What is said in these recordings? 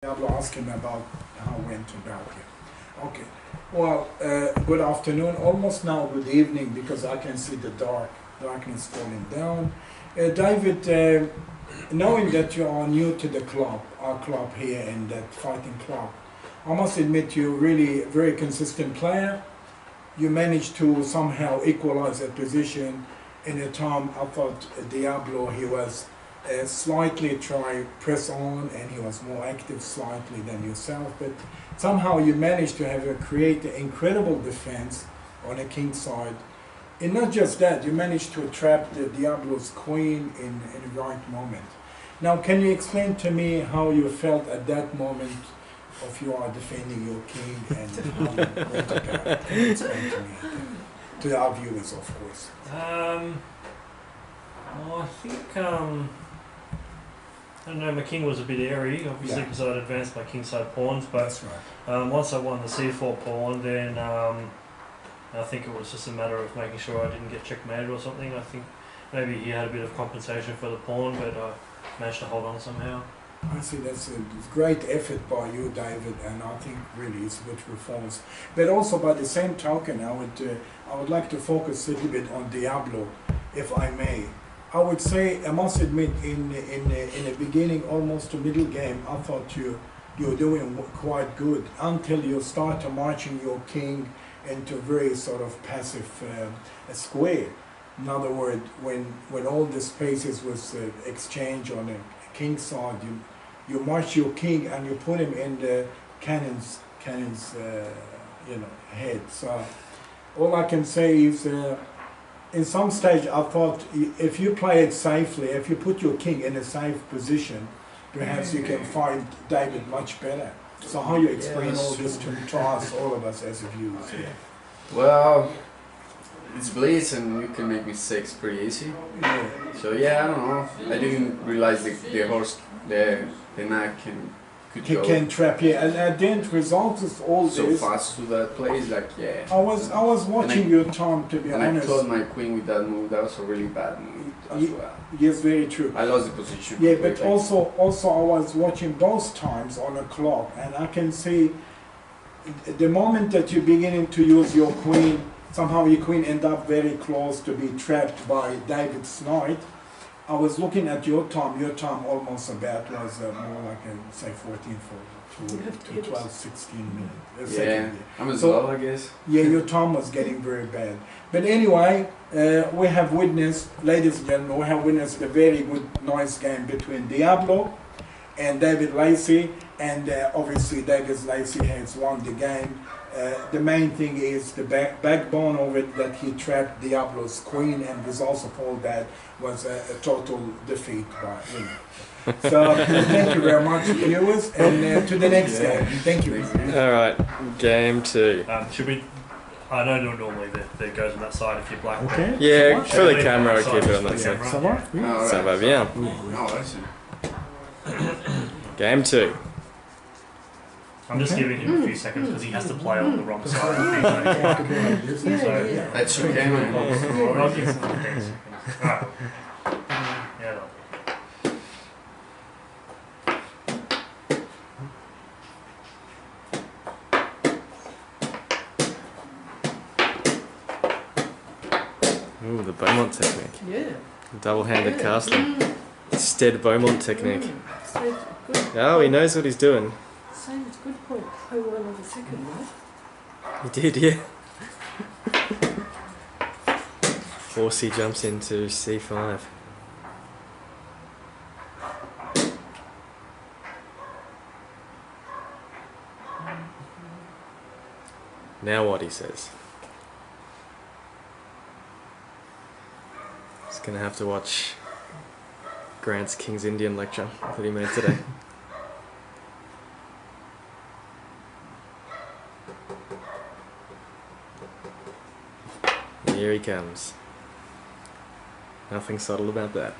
Diablo asked him about how it went about here. Okay. Well, good afternoon. Almost now good evening because I can see the darkness falling down. David, knowing that you are new to the club, our club here in that fighting club, I must admit you're really a very consistent player. You managed to somehow equalize that position. In a time I thought Diablo, he was slightly try press on and he was more active slightly than yourself, but somehow you managed to create an incredible defense on a king side. And not just that, you managed to trap the Diablo's queen in the right moment. Now can you explain to me how you felt at that moment of you are defending your king and how you went about it? Can you explain to me again? To our viewers, of course. Well, I think, I don't know, my king was a bit airy, obviously, because I'd advanced my kingside pawns, but That's right. once I won the c4 pawn, then I think it was just a matter of making sure I didn't get checkmated or something. I think maybe he had a bit of compensation for the pawn, but I managed to hold on somehow. I see that's a great effort by you, David, and I think really it's good performance. But also by the same token, I would like to focus a little bit on Diablo, if I may. I would say, I must admit, in the beginning, almost the middle game, I thought you're doing quite good until you start marching your king into very sort of passive square. In other words, when all the spaces was exchanged on the king side, you march your king and you put him in the cannon's head. So all I can say is, in some stage I thought if you play it safely, if you put your king in a safe position, perhaps you can fight David much better. So how you explain all this to us, all of us as viewers here? Well, it's Blitz and you can make mistakes pretty easy. Yeah. So yeah, I don't know. I didn't realize the horse, the knight He can trap, yeah, and at the end result is all so this. fast to that place, like yeah. I was watching your time, to be And honest. I killed my queen with that move. That was a really bad move as well. Yes, very true. I lost the position. Yeah, but also I was watching both times on the clock, and I can see the moment that you're beginning to use your queen, somehow your queen end up very close to be trapped by David's knight. I was looking at your time almost about was more like say 14 to 12, 16 minutes. Yeah, I'm as So- well, I guess. Yeah, your time was getting very bad. But anyway, we have witnessed, ladies and gentlemen, we have witnessed a very good, nice game between Diablo and David Lacey. And obviously David Lacey has won the game. The main thing is the backbone of it, that he trapped Diablo's queen, and results of all that was a total defeat by him. So thank you very much, viewers, and to the next game. Thank you. Alright, game two. Should we... I know normally that goes on that side if you're black. Okay. Yeah, Should for we the leave camera, on I'll that keep side it on that for the side. camera? Ça va? Oui. Oh, Ça va bien. No, I see. Game two. I'm just giving him a few seconds because he has to play on the wrong side of the thing. So, That's okay, man. I'll give him 10 seconds. Alright. Yeah, Ooh, the Beaumont technique. Yeah. Double-handed Yeah. castling. Stead Beaumont technique. So it's good. Oh, he knows what he's doing. So it's good point. Play well on the second, right? He did, yeah. Horsey jumps into c5. Now what, he says. Just gonna have to watch Grant's King's Indian lecture that he made today. Here he comes. Nothing subtle about that.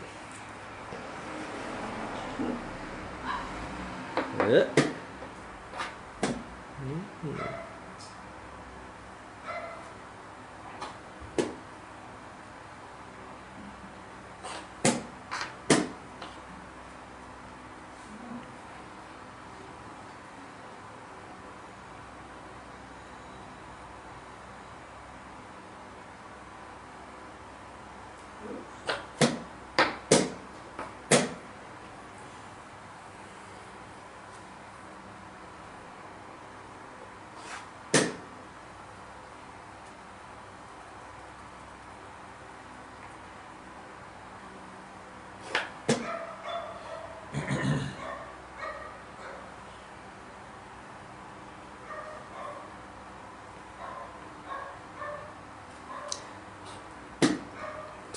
Yeah.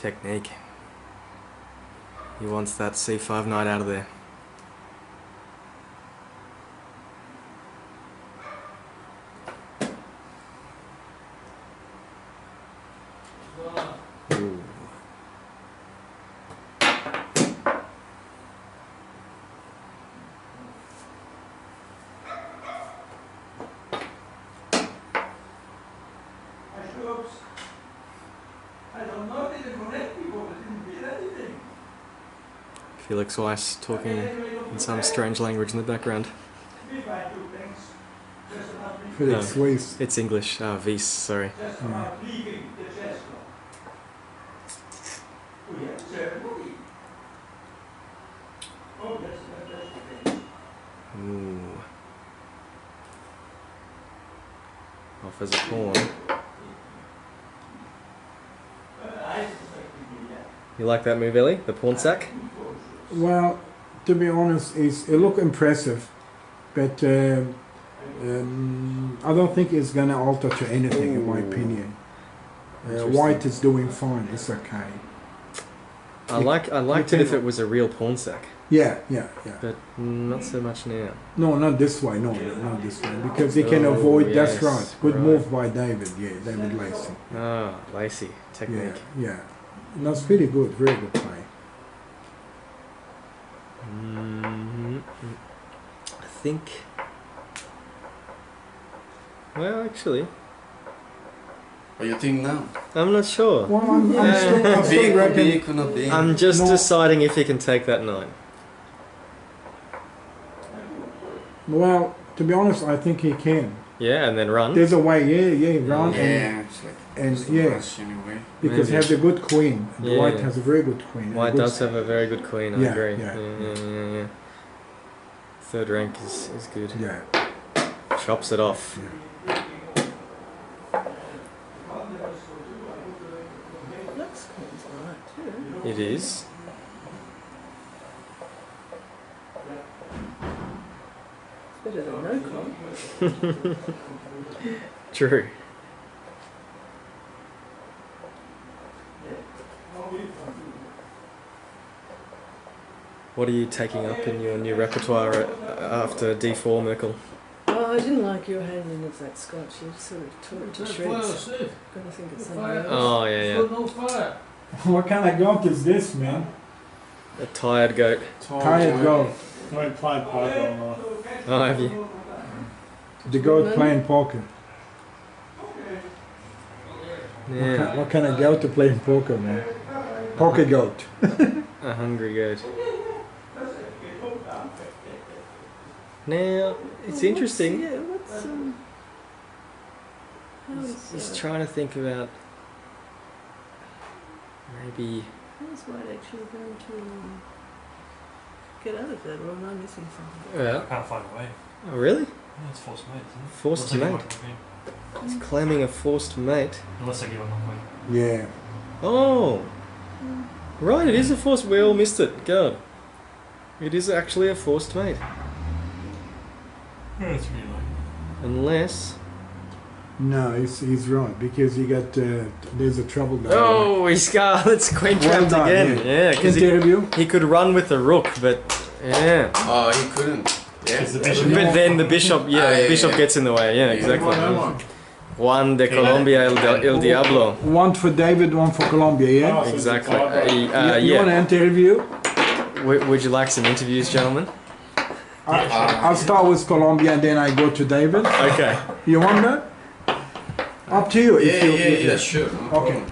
Technique. He wants that C5 knight out of there. Ooh. Felix Weiss talking in some strange language in the background. Felix No. Weiss. It's English. Weiss, sorry. Ooh. Off as a pawn. You like that move, Ellie? The pawn sack? Well, to be honest, it look impressive, but I don't think it's gonna alter to anything, in my opinion. White is doing fine. It's okay. I liked it if it was a real pawn sack, Yeah. but not so much now. No, not this way. No, not this way, because he can avoid. That's Yes, right. Good right. move by David. Yeah, David Lacey. Ah, Lacey. Technique. Yeah. That's pretty good. Very good play. I think. Well, actually, What do you think now? I'm not sure. Well, I'm still Big, reckon. big, could not be. I'm just No. deciding if he can take that knight. Well, to be honest, I think he can. Yeah, and then run. There's a way. Yeah, run Yeah, it's like and just a yeah, rush anyway. because he Maybe. has a good queen. The Yeah. White has a very good queen. White a good does have a very good queen, I Yeah, agree. yeah. Yeah. Third rank is good. Yeah. Chops it off. That's quite alright too. It is. It's better than no con. True. What are you taking up in your new repertoire after D4, Merkel? Oh, I didn't like your handling of that scotch. You sort of tore it to shreds. I'm gonna think it's something else. Oh, yeah. What kind of goat is this, man? A tired goat. Tired goat. I ain't playing poker all night. Oh, have you? The goat playing poker. Yeah. What kind of goat to play poker, man? Poker goat. A hungry goat. Now, it's interesting. Yeah, what's how's, Just trying to think about maybe. how's White actually going to get out of that, or am I missing something? I Yeah. can't find a way. Oh, really? Yeah, it's forced mate, isn't it? Forced Unless I mate. give up the queen. He's claiming a forced mate. Unless I give up my queen. Yeah. Oh! Right, it is a forced. We all missed it. God. It is actually a forced mate. Yeah, it's really like. Unless. No, he's right because you got there's a trouble there. Oh, he's Scarlet's queen Well trapped done, again. yeah. Yeah, because Interview. he could run with the rook, but. Yeah. Oh, he couldn't. Yeah. It's the bishop. But then the bishop, Ah, yeah, bishop yeah. gets in the way. Yeah, exactly. Juan de Colombia el Diablo. One for David, one for Colombia. Yeah. Exactly. You want Yeah. an interview? Would you like some interviews, gentlemen? I'll start with Colombia and then I go to David. Okay. You want that? Up to you. Yeah, sure. No Okay. problem.